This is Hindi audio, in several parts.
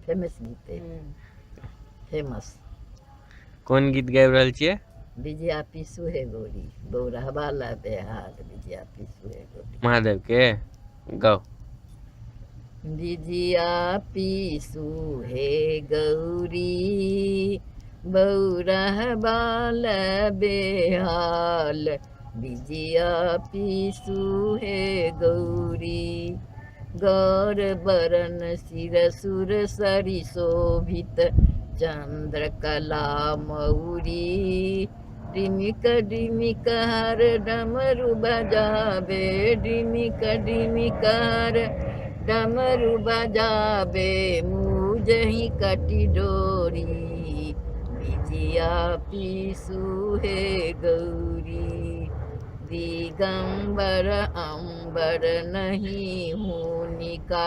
फेमस गीत है, फेमस। कौन गीत गाबि रहल छियै? बिजिया पीसू हे गौरी, बौरहबा ला बेहाल, बिजिया पीसू हे गौरी। महादेव के गाओ। बिजिया पीसू हे गौरी, बौरहबा ला बेहाल, बिजिया पीसू हे गौरी। गौर बरन सिर सुर सरि शोभित, चंद्र कला मौरी। डिमिक डिमिक हर डमरू बजावे, डिमिक डिमिक हर डमरू बजावे, मुझहि कटी डोरी, बिजिया पीसू हे गौरी। दिगंबर अंबर नहीं होनिका,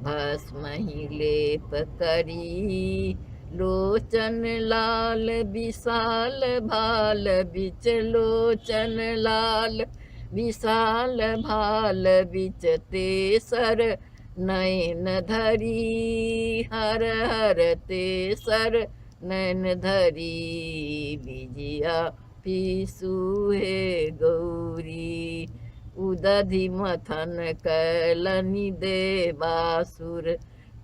भस्म ही लेप करी। लोचन लाल विशाल भाल बिच, लोचन लाल विशाल भाल बिच, तेसर नयन धरी, हर हर तेसर नयन धरी, बिजिया पीसू हे गौरी। उदधि मथन कैलनि देवासुर,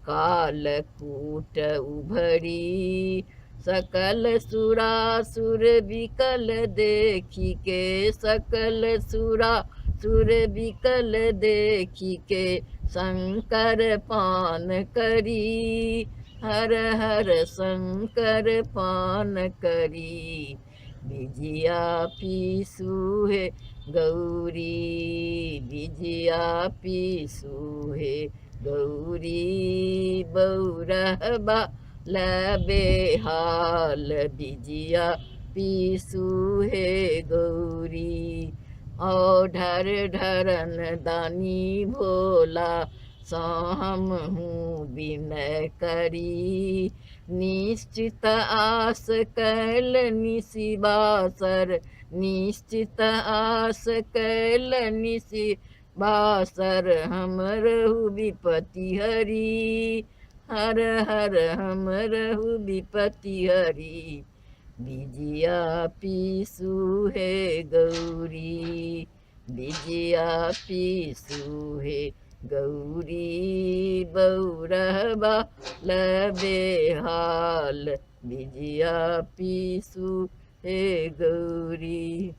कालकूट उभरी। सकल सुरासुर विकल देखी के, सकल सुरासुर विकल देखी के, शंकर पान करी, हर हर शंकर पान करी, बिजिया पीसू हे गौरी, बिजिया पीसू हे गौरी। बौरहबा ला बेहाल, बिजिया पीसू हे गौरी। औढर ढरन दानी भोला, हम हूँ विनय करी। निश्चित आस कैल निसि बासर, निश्चित आस कैल निसि बासर, हम रहु विपति हरी, हर हर हम रहु विपति हरी, बिजिया पीसू हे गौरी, बिजिया पीसू हे गौरी। बौरहबा ला बेहाल, बिजिया पीसू हे गौरी।